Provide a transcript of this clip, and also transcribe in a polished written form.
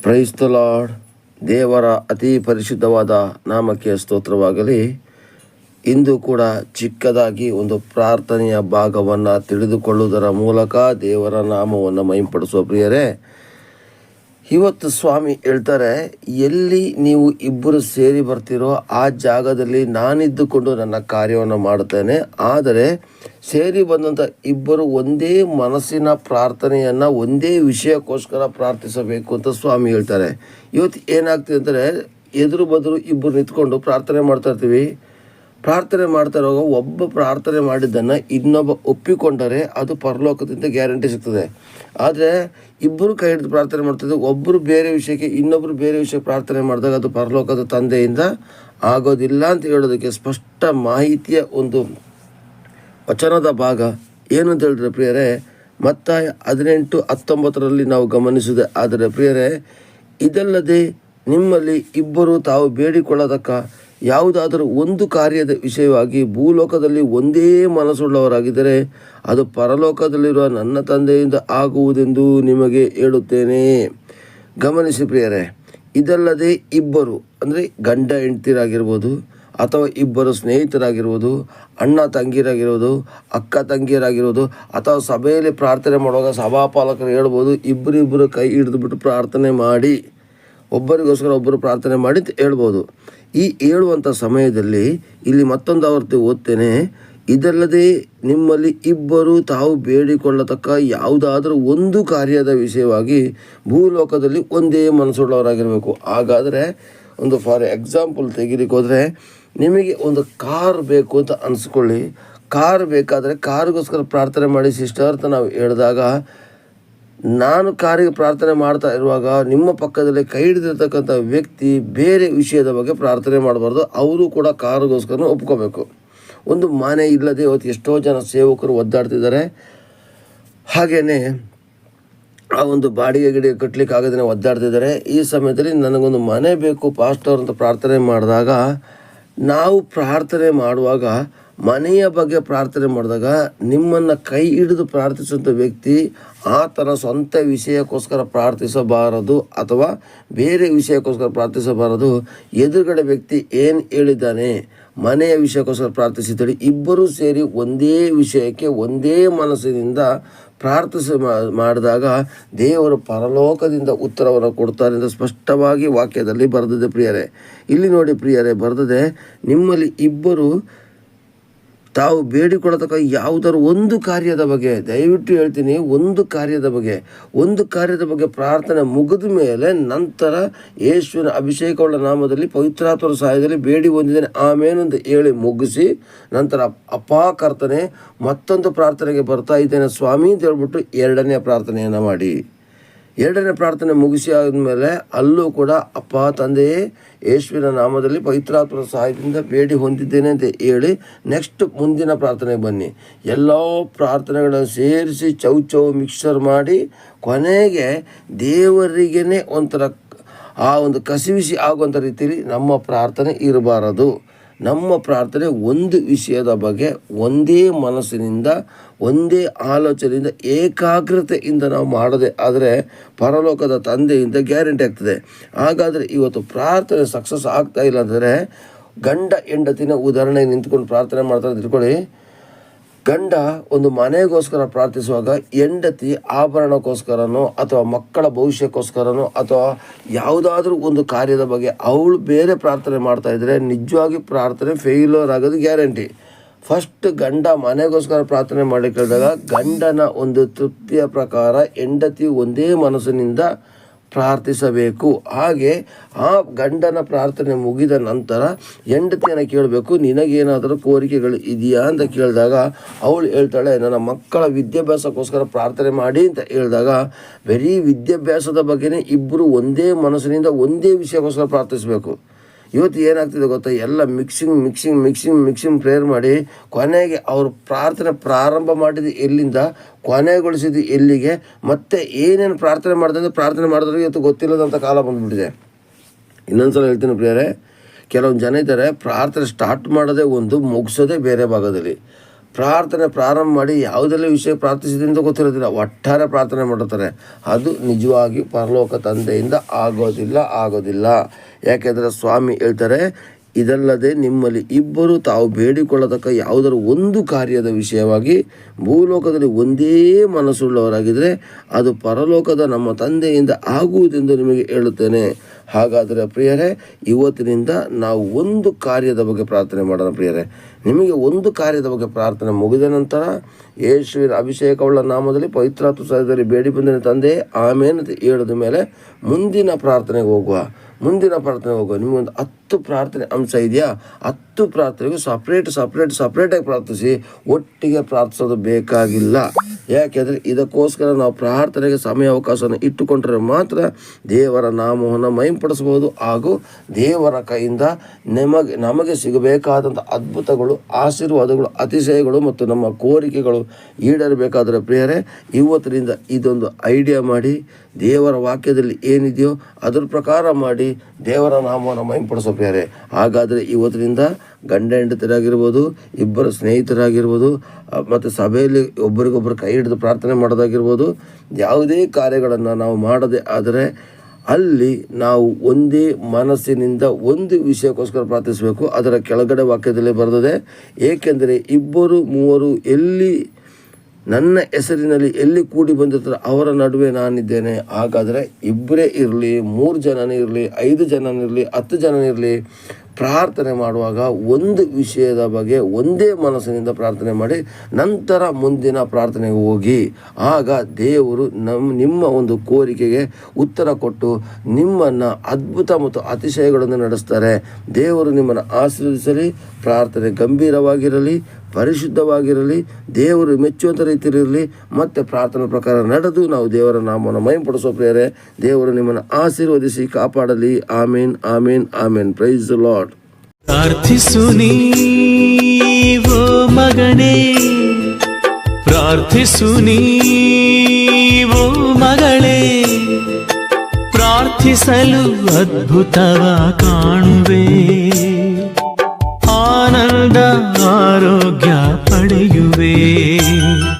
Praise the lord. ದೇವರ ಅತಿ ಪರಿಶುದ್ಧವಾದ ನಾಮಕ್ಕೆ ಸ್ತೋತ್ರವಾಗಲಿ. ಇಂದು ಕೂಡ ಚಿಕ್ಕದಾಗಿ ಒಂದು ಪ್ರಾರ್ಥನೆಯ ಭಾಗವನ್ನು ತಿಳಿದುಕೊಳ್ಳುವುದರ ಮೂಲಕ ದೇವರ ನಾಮವನ್ನು ಮಹಿಂಪಡಿಸುವ ಪ್ರಿಯರೇ, ಇವತ್ತು ಸ್ವಾಮಿ ಹೇಳ್ತಾರೆ, ಎಲ್ಲಿ ನೀವು ಇಬ್ಬರು ಸೇರಿ ಬರ್ತೀರೋ ಆ ಜಾಗದಲ್ಲಿ ನಾನಿದ್ದುಕೊಂಡು ನನ್ನ ಕಾರ್ಯವನ್ನು ಮಾಡುತ್ತೇನೆ. ಆದರೆ ಸೇರಿ ಬಂದಂಥ ಇಬ್ಬರು ಒಂದೇ ಮನಸ್ಸಿನ ಪ್ರಾರ್ಥನೆಯನ್ನು ಒಂದೇ ವಿಷಯಕ್ಕೋಸ್ಕರ ಪ್ರಾರ್ಥಿಸಬೇಕು ಅಂತ ಸ್ವಾಮಿ ಹೇಳ್ತಾರೆ. ಇವತ್ತು ಏನಾಗ್ತದೆ ಅಂದರೆ, ಎದುರು ಬದುರು ಇಬ್ಬರು ನಿಂತ್ಕೊಂಡು ಪ್ರಾರ್ಥನೆ ಮಾಡ್ತಾ ಇರ್ತೀವಿ. ಪ್ರಾರ್ಥನೆ ಮಾಡ್ತಾ ಇರುವಾಗ ಒಬ್ಬ ಪ್ರಾರ್ಥನೆ ಮಾಡಿದ್ದನ್ನು ಇನ್ನೊಬ್ಬ ಒಪ್ಪಿಕೊಂಡರೆ ಅದು ಪರಲೋಕದಿಂದ ಗ್ಯಾರಂಟಿ ಸಿಗ್ತದೆ. ಆದರೆ ಇಬ್ಬರು ಕೈ ಹಿಡಿದು ಪ್ರಾರ್ಥನೆ ಮಾಡ್ತಿದ್ದೆ, ಒಬ್ಬರು ಬೇರೆ ವಿಷಯಕ್ಕೆ ಇನ್ನೊಬ್ಬರು ಬೇರೆ ವಿಷಯಕ್ಕೆ ಪ್ರಾರ್ಥನೆ ಮಾಡಿದಾಗ ಅದು ಪರಲೋಕದ ತಂದೆಯಿಂದ ಆಗೋದಿಲ್ಲ ಅಂತ ಹೇಳೋದಕ್ಕೆ ಸ್ಪಷ್ಟ ಮಾಹಿತಿಯ ಒಂದು ವಚನದ ಭಾಗ ಏನು ಅಂತ ಹೇಳಿದ್ರೆ ಪ್ರಿಯರೇ, ಮತ್ತಾಯ 18:19 ನಾವು ಗಮನಿಸಿದೆ. ಆದರೆ ಪ್ರಿಯರೇ, ಇದಲ್ಲದೆ ನಿಮ್ಮಲ್ಲಿ ಇಬ್ಬರು ತಾವು ಬೇಡಿಕೊಳ್ಳತಕ್ಕ ಯಾವುದಾದರೂ ಒಂದು ಕಾರ್ಯದ ವಿಷಯವಾಗಿ ಭೂಲೋಕದಲ್ಲಿ ಒಂದೇ ಮನಸ್ಸುಳ್ಳವರಾಗಿದ್ದರೆ ಅದು ಪರಲೋಕದಲ್ಲಿರುವ ನನ್ನ ತಂದೆಯಿಂದ ಆಗುವುದೆಂದು ನಿಮಗೆ ಹೇಳುತ್ತೇನೆ. ಗಮನಿಸಿ ಪ್ರಿಯರೇ, ಇದಲ್ಲದೆ ಇಬ್ಬರು ಅಂದರೆ ಗಂಡ ಹೆಂಡ್ತಿರಾಗಿರ್ಬೋದು, ಅಥವಾ ಇಬ್ಬರು ಸ್ನೇಹಿತರಾಗಿರ್ಬೋದು, ಅಣ್ಣ ತಂಗಿರಾಗಿರ್ಬೋದು, ಅಕ್ಕ ತಂಗಿಯರಾಗಿರ್ಬೋದು, ಅಥವಾ ಸಭೆಯಲ್ಲಿ ಪ್ರಾರ್ಥನೆ ಮಾಡುವಾಗ ಸಭಾಪಾಲಕರು ಹೇಳ್ಬೋದು, ಇಬ್ಬರಿಬ್ಬರು ಕೈ ಹಿಡಿದುಬಿಟ್ಟು ಪ್ರಾರ್ಥನೆ ಮಾಡಿ, ಒಬ್ಬರಿಗೋಸ್ಕರ ಒಬ್ಬರು ಪ್ರಾರ್ಥನೆ ಮಾಡಿ ಅಂತ ಹೇಳ್ಬೋದು. ಈ ಹೇಳುವಂಥ ಸಮಯದಲ್ಲಿ ಇಲ್ಲಿ ಮತ್ತೊಂದು ಆವರ್ತಿ ಓದ್ತೇನೆ, ಇದಲ್ಲದೆ ನಿಮ್ಮಲ್ಲಿ ಇಬ್ಬರು ತಾವು ಬೇಡಿಕೊಳ್ಳತಕ್ಕ ಯಾವುದಾದ್ರೂ ಒಂದು ಕಾರ್ಯದ ವಿಷಯವಾಗಿ ಭೂಲೋಕದಲ್ಲಿ ಒಂದೇ ಮನಸ್ಸುಳ್ಳವರಾಗಿರಬೇಕು. ಹಾಗಾದರೆ ಒಂದು ಫಾರ್ ಎಕ್ಸಾಂಪಲ್ ತೆಗಿಲಿಕ್ಕೆ ಹೋದರೆ, ನಿಮಗೆ ಒಂದು ಕಾರ್ ಬೇಕು ಅಂತ ಅನಿಸ್ಕೊಳ್ಳಿ. ಕಾರ್ ಬೇಕಾದರೆ ಕಾರಿಗೋಸ್ಕರ ಪ್ರಾರ್ಥನೆ ಮಾಡಿ ಸಿಸ್ಟರ್ ಅಂತ ನಾವು ಹೇಳಿದಾಗ, ನಾನು ಕಾರಿಗೆ ಪ್ರಾರ್ಥನೆ ಮಾಡ್ತಾ ಇರುವಾಗ ನಿಮ್ಮ ಪಕ್ಕದಲ್ಲಿ ಕೈ ಹಿಡಿದಿರ್ತಕ್ಕಂಥ ವ್ಯಕ್ತಿ ಬೇರೆ ವಿಷಯದ ಬಗ್ಗೆ ಪ್ರಾರ್ಥನೆ ಮಾಡಬಾರ್ದು. ಅವರು ಕೂಡ ಕಾರಿಗೋಸ್ಕರ ಒಪ್ಕೋಬೇಕು. ಒಂದು ಮನೆ ಇಲ್ಲದೆ ಇವತ್ತು ಎಷ್ಟೋ ಜನ ಸೇವಕರು ಒದ್ದಾಡ್ತಿದ್ದಾರೆ. ಹಾಗೆಯೇ ಆ ಒಂದು ಬಾಡಿಗೆ ಕಟ್ಟಲಿಕ್ಕೆ ಆಗದೇ ಒದ್ದಾಡ್ತಿದ್ದಾರೆ. ಈ ಸಮಯದಲ್ಲಿ ನನಗೊಂದು ಮನೆ ಬೇಕು ಪಾಸ್ಟರ್ ಅಂತ ಪ್ರಾರ್ಥನೆ ಮಾಡಿದಾಗ, ನಾವು ಪ್ರಾರ್ಥನೆ ಮಾಡುವಾಗ ಮನೆಯ ಬಗ್ಗೆ ಪ್ರಾರ್ಥನೆ ಮಾಡಿದಾಗ ನಿಮ್ಮನ್ನು ಕೈ ಹಿಡಿದು ಪ್ರಾರ್ಥಿಸುವಂಥ ವ್ಯಕ್ತಿ ಆತನ ಸ್ವಂತ ವಿಷಯಕ್ಕೋಸ್ಕರ ಪ್ರಾರ್ಥಿಸಬಾರದು, ಅಥವಾ ಬೇರೆ ವಿಷಯಕ್ಕೋಸ್ಕರ ಪ್ರಾರ್ಥಿಸಬಾರದು. ಎದುರುಗಡೆ ವ್ಯಕ್ತಿ ಏನು ಹೇಳಿದ್ದಾನೆ, ಮನೆಯ ವಿಷಯಕ್ಕೋಸ್ಕರ ಪ್ರಾರ್ಥಿಸಿದ್ದೇಳಿ. ಇಬ್ಬರೂ ಸೇರಿ ಒಂದೇ ವಿಷಯಕ್ಕೆ ಒಂದೇ ಮನಸ್ಸಿನಿಂದ ಮಾಡಿದಾಗ ದೇವರು ಪರಲೋಕದಿಂದ ಉತ್ತರವನ್ನು ಕೊಡ್ತಾರೆ ಎಂದು ಸ್ಪಷ್ಟವಾಗಿ ವಾಕ್ಯದಲ್ಲಿ ಬರೆದಿದೆ ಪ್ರಿಯರೇ. ಇಲ್ಲಿ ನೋಡಿ ಪ್ರಿಯರೇ, ಬರೆದಿದೆ, ನಿಮ್ಮಲ್ಲಿ ಇಬ್ಬರು ತಾವು ಬೇಡಿಕೊಳ್ಳತಕ್ಕ ಯಾವುದಾದ್ರು ಒಂದು ಕಾರ್ಯದ ಬಗ್ಗೆ, ದಯವಿಟ್ಟು ಹೇಳ್ತೀನಿ, ಒಂದು ಕಾರ್ಯದ ಬಗ್ಗೆ ಪ್ರಾರ್ಥನೆ ಮುಗಿದ ಮೇಲೆ ನಂತರ ಯೇಸುವಿನ ಅಭಿಷೇಕವುಳ್ಳ ನಾಮದಲ್ಲಿ ಪವಿತ್ರಾತ್ಮರ ಸಹಾಯದಲ್ಲಿ ಬೇಡಿ ಹೊಂದಿದ್ದೇನೆ ಆಮೇಲೆ ಅಂತ ಹೇಳಿ ಮುಗಿಸಿ, ನಂತರ ಅಪ್ಪಾ ಕರ್ತನೆ ಮತ್ತೊಂದು ಪ್ರಾರ್ಥನೆಗೆ ಬರ್ತಾ ಇದ್ದೇನೆ ಸ್ವಾಮಿ ಅಂತ ಹೇಳ್ಬಿಟ್ಟು ಎರಡನೇ ಪ್ರಾರ್ಥನೆಯನ್ನು ಮಾಡಿ. ಎರಡನೇ ಪ್ರಾರ್ಥನೆ ಮುಗಿಸಿ ಆದಮೇಲೆ ಅಲ್ಲೂ ಕೂಡ ಅಪ್ಪ ತಂದೆಯೇ ಯೇಸುವಿನ ನಾಮದಲ್ಲಿ ಪವಿತ್ರಾತ್ಮರ ಸಹಾಯದಿಂದ ಬೇಡಿ ಹೊಂದಿದ್ದೇನೆ ಅಂತ ಹೇಳಿ ನೆಕ್ಸ್ಟ್ ಮುಂದಿನ ಪ್ರಾರ್ಥನೆಗೆ ಬನ್ನಿ. ಎಲ್ಲ ಪ್ರಾರ್ಥನೆಗಳನ್ನು ಸೇರಿಸಿ ಚೌ ಮಿಕ್ಸರ್ ಮಾಡಿ ಕೊನೆಗೆ ದೇವರಿಗೇ ಒಂಥರ ಆ ಒಂದು ಕಸಿವಿಸಿ ಆಗುವಂಥ ರೀತಿಯಲ್ಲಿ ನಮ್ಮ ಪ್ರಾರ್ಥನೆ ಇರಬಾರದು. ನಮ್ಮ ಪ್ರಾರ್ಥನೆ ಒಂದು ವಿಷಯದ ಬಗ್ಗೆ ಒಂದೇ ಮನಸ್ಸಿನಿಂದ ಒಂದೇ ಆಲೋಚನೆಯಿಂದ ಏಕಾಗ್ರತೆಯಿಂದ ನಾವು ಮಾಡದೆ ಆದರೆ ಪರಲೋಕದ ತಂದೆಯಿಂದ ಗ್ಯಾರಂಟಿ ಆಗ್ತದೆ. ಹಾಗಾದರೆ ಇವತ್ತು ಪ್ರಾರ್ಥನೆ ಸಕ್ಸಸ್ ಆಗ್ತಾ ಇಲ್ಲ ಅಂದರೆ, ಗಂಡ ಹೆಂಡತಿನ ಉದಾಹರಣೆ ನಿಂತ್ಕೊಂಡು ಪ್ರಾರ್ಥನೆ ಮಾಡ್ತಾರೆ ತಿಳ್ಕೊಳ್ಳಿ. ಗಂಡ ಒಂದು ಮನೆಗೋಸ್ಕರ ಪ್ರಾರ್ಥಿಸುವಾಗ ಹೆಂಡತಿ ಆಭರಣಕ್ಕೋಸ್ಕರನೋ ಅಥವಾ ಮಕ್ಕಳ ಭವಿಷ್ಯಕ್ಕೋಸ್ಕರನೋ ಅಥವಾ ಯಾವುದಾದ್ರೂ ಒಂದು ಕಾರ್ಯದ ಬಗ್ಗೆ ಅವಳು ಬೇರೆ ಪ್ರಾರ್ಥನೆ ಮಾಡ್ತಾ ಇದ್ದರೆ ನಿಜವಾಗಿ ಪ್ರಾರ್ಥನೆ ಫೇಲ್ಯೂರ್ ಆಗೋದು ಗ್ಯಾರಂಟಿ. ಫಸ್ಟ್ ಗಂಡ ಮನೆಗೋಸ್ಕರ ಪ್ರಾರ್ಥನೆ ಮಾಡಿ ಕೇಳಿದಾಗ ಗಂಡನ ಒಂದು ತೃಪ್ತಿಯ ಪ್ರಕಾರ ಹೆಂಡತಿ ಒಂದೇ ಮನಸ್ಸಿನಿಂದ ಪ್ರಾರ್ಥಿಸಬೇಕು. ಹಾಗೆ ಆ ಗಂಡನ ಪ್ರಾರ್ಥನೆ ಮುಗಿದ ನಂತರ ಹೆಂಡತಿಯನ್ನು ಕೇಳಬೇಕು, ನಿನಗೇನಾದರೂ ಕೋರಿಕೆಗಳು ಇದೆಯಾ ಅಂತ ಕೇಳಿದಾಗ ಅವಳು ಹೇಳ್ತಾಳೆ, ನನ್ನ ಮಕ್ಕಳ ವಿದ್ಯಾಭ್ಯಾಸಕ್ಕೋಸ್ಕರ ಪ್ರಾರ್ಥನೆ ಮಾಡಿ ಅಂತ ಹೇಳಿದಾಗ ಬರೀ ವಿದ್ಯಾಭ್ಯಾಸದ ಬಗ್ಗೆನೇ ಇಬ್ಬರು ಒಂದೇ ಮನಸ್ಸಿನಿಂದ ಒಂದೇ ವಿಷಯಕ್ಕೋಸ್ಕರ ಪ್ರಾರ್ಥಿಸಬೇಕು. ಇವತ್ತು ಏನಾಗ್ತಿದೆ ಗೊತ್ತಾ, ಎಲ್ಲ ಮಿಕ್ಸಿಂಗ್ ಪ್ರೇಯರ್ ಮಾಡಿ ಕೊನೆಗೆ ಅವರು ಪ್ರಾರ್ಥನೆ ಪ್ರಾರಂಭ ಮಾಡಿದ್ದು ಎಲ್ಲಿಂದ ಕೊನೆಗೊಳಿಸಿದ್ದು ಎಲ್ಲಿಗೆ, ಮತ್ತೆ ಏನೇನು ಪ್ರಾರ್ಥನೆ ಮಾಡಿದ್ರೆ ಪ್ರಾರ್ಥನೆ ಮಾಡಿದ್ರೆ ಇವತ್ತು ಗೊತ್ತಿಲ್ಲದಂಥ ಕಾಲ ಬಂದುಬಿಟ್ಟಿದೆ. ಇನ್ನೊಂದು ಸಲ ಹೇಳ್ತೀನಿ ಪ್ರಿಯರೇ, ಕೆಲವೊಂದು ಜನ ಇದ್ದಾರೆ ಪ್ರಾರ್ಥನೆ ಸ್ಟಾರ್ಟ್ ಮಾಡೋದೇ ಒಂದು, ಮುಗಿಸೋದೇ ಬೇರೆ ಭಾಗದಲ್ಲಿ. ಪ್ರಾರ್ಥನೆ ಪ್ರಾರಂಭ ಮಾಡಿ ಯಾವುದೆಲ್ಲ ವಿಷಯ ಪ್ರಾರ್ಥಿಸಿದೆ ಅಂತ ಗೊತ್ತಿರೋದಿಲ್ಲ, ಒಟ್ಟಾರೆ ಪ್ರಾರ್ಥನೆ ಮಾಡಿರ್ತಾರೆ. ಅದು ನಿಜವಾಗಿ ಪರಲೋಕ ತಂದೆಯಿಂದ ಆಗೋದಿಲ್ಲ. ಯಾಕೆಂದರೆ ಸ್ವಾಮಿ ಹೇಳ್ತಾರೆ, ಇದಲ್ಲದೆ ನಿಮ್ಮಲ್ಲಿ ಇಬ್ಬರು ತಾವು ಬೇಡಿಕೊಳ್ಳತಕ್ಕ ಯಾವುದರ ಒಂದು ಕಾರ್ಯದ ವಿಷಯವಾಗಿ ಭೂಲೋಕದಲ್ಲಿ ಒಂದೇ ಮನಸ್ಸುಳ್ಳವರಾಗಿದ್ದರೆ ಅದು ಪರಲೋಕದ ನಮ್ಮ ತಂದೆಯಿಂದ ಆಗುವುದೆಂದು ನಿಮಗೆ ಹೇಳುತ್ತೇನೆ. ಹಾಗಾದರೆ ಪ್ರಿಯರೇ, ಇವತ್ತಿನಿಂದ ನಾವು ಒಂದು ಕಾರ್ಯದ ಬಗ್ಗೆ ಪ್ರಾರ್ಥನೆ ಮಾಡೋಣ. ಪ್ರಿಯರೇ, ನಿಮಗೆ ಒಂದು ಕಾರ್ಯದ ಬಗ್ಗೆ ಪ್ರಾರ್ಥನೆ ಮುಗಿದ ನಂತರ ಯೇಸುವಿನ ಅಭಿಷೇಕವುಳ್ಳ ನಾಮದಲ್ಲಿ ಪವಿತ್ರಾತ್ಮ ಸಹಾಯದಲ್ಲಿ ಬೇಡಿ ಬಂದಿನ ತಂದೆ ಆಮೇನ್ ಅಂತ ಹೇಳಿದ ಮೇಲೆ ಮುಂದಿನ ಪ್ರಾರ್ಥನೆಗೆ ಹೋಗುವ. ನಿಮಗೊಂದು 10 ಪ್ರಾರ್ಥನೆ ಅಂಶ ಇದೆಯಾ, 10 ಪ್ರಾರ್ಥನೆಗೂ ಸಪ್ರೇಟಾಗಿ ಪ್ರಾರ್ಥಿಸಿ. ಒಟ್ಟಿಗೆ ಪ್ರಾರ್ಥಿಸೋದು ಬೇಕಾಗಿಲ್ಲ. ಯಾಕೆಂದರೆ ಇದಕ್ಕೋಸ್ಕರ ನಾವು ಪ್ರಾರ್ಥನೆಗೆ ಸಮಯ ಅವಕಾಶವನ್ನು ಇಟ್ಟುಕೊಂಡ್ರೆ ಮಾತ್ರ ದೇವರ ನಾಮವನ್ನು ಮಹಿಂಪಡಿಸಬಹುದು. ಹಾಗೂ ದೇವರ ಕೈಯಿಂದ ನಮಗೆ ಸಿಗಬೇಕಾದಂಥ ಅದ್ಭುತಗಳು, ಆಶೀರ್ವಾದಗಳು, ಅತಿಶಯಗಳು ಮತ್ತು ನಮ್ಮ ಕೋರಿಕೆಗಳು ಈಡೇರಬೇಕಾದರೆ ಪ್ರಿಯರೇ, ಇವತ್ತಿನಿಂದ ಇದೊಂದು ಐಡಿಯಾ ಮಾಡಿ ದೇವರ ವಾಕ್ಯದಲ್ಲಿ ಏನಿದೆಯೋ ಅದರ ಪ್ರಕಾರ ಮಾಡಿ ದೇವರ ನಾಮವನ್ನು ಮಹಿಂಪಡಿಸೋ ಪ್ರಿಯರೇ. ಹಾಗಾದರೆ ಇವತ್ತಿನಿಂದ ಗಂಡ ಹೆಂಡತಿರಾಗಿರ್ಬೋದು, ಇಬ್ಬರು ಸ್ನೇಹಿತರಾಗಿರ್ಬೋದು, ಮತ್ತು ಸಭೆಯಲ್ಲಿ ಒಬ್ಬರಿಗೊಬ್ಬರು ಕೈ ಹಿಡಿದು ಪ್ರಾರ್ಥನೆ ಮಾಡೋದಾಗಿರ್ಬೋದು, ಯಾವುದೇ ಕಾರ್ಯಗಳನ್ನು ನಾವು ಮಾಡದೆ ಆದರೆ ಅಲ್ಲಿ ನಾವು ಒಂದೇ ಮನಸ್ಸಿನಿಂದ ಒಂದು ವಿಷಯಕ್ಕೋಸ್ಕರ ಪ್ರಾರ್ಥಿಸಬೇಕು. ಅದರ ಕೆಳಗಡೆ ವಾಕ್ಯದಲ್ಲಿ ಬರೆದಿದೆ, ಏಕೆಂದರೆ 2-3 ಎಲ್ಲಿ ನನ್ನ ಹೆಸರಿನಲ್ಲಿ ಎಲ್ಲಿ ಕೂಡಿ ಬಂದಿರ್ತಾರೆ ಅವರ ನಡುವೆ ನಾನಿದ್ದೇನೆ. ಹಾಗಾದರೆ ಇಬ್ಬರೇ ಇರಲಿ, 3 ಜನನೇ ಇರಲಿ, 5 ಜನನೇ ಇರಲಿ, 10 ಜನನೇ ಇರಲಿ, ಪ್ರಾರ್ಥನೆ ಮಾಡುವಾಗ ಒಂದು ವಿಷಯದ ಬಗ್ಗೆ ಒಂದೇ ಮನಸ್ಸಿನಿಂದ ಪ್ರಾರ್ಥನೆ ಮಾಡಿ ನಂತರ ಮುಂದಿನ ಪ್ರಾರ್ಥನೆಗೆ ಹೋಗಿ. ಆಗ ದೇವರು ನಿಮ್ಮ ಒಂದು ಕೋರಿಕೆಗೆ ಉತ್ತರ ಕೊಟ್ಟು ನಿಮ್ಮನ್ನು ಅದ್ಭುತ ಮತ್ತು ಅತಿಶಯಗಳನ್ನು ನಡೆಸ್ತಾರೆ. ದೇವರು ನಿಮ್ಮನ್ನು ಆಶೀರ್ವದಿಸಲಿ. ಪ್ರಾರ್ಥನೆ ಗಂಭೀರವಾಗಿರಲಿ, ಪರಿಶುದ್ಧವಾಗಿರಲಿ, ದೇವರು ಮೆಚ್ಚುವಂಥ ರೀತಿಯಲ್ಲಿರಲಿ. ಮತ್ತು ಪ್ರಾರ್ಥನೆ ಪ್ರಕಾರ ನಡೆದು ನಾವು ದೇವರ ನಾಮವನ್ನು ಮಹಿಂಪಡಿಸೋ ಪ್ರಿಯರೇ, ದೇವರು ನಿಮ್ಮನ್ನು ಆಶೀರ್ವದಿಸಿ ಕಾಪಾಡಲಿ. Amen, amen, amen. Praise the Lord. ಪ್ರಾರ್ಥಿಸು ನೀವೋ ಮಗನೇ, ಪ್ರಾರ್ಥಿಸು ನೀವೋ ಮಗಳೇ, ಪ್ರಾರ್ಥಿಸಲು ಅದ್ಭುತವ ಕಾಣುವೆ. ಆನಂದ, ಆರೋಗ್ಯ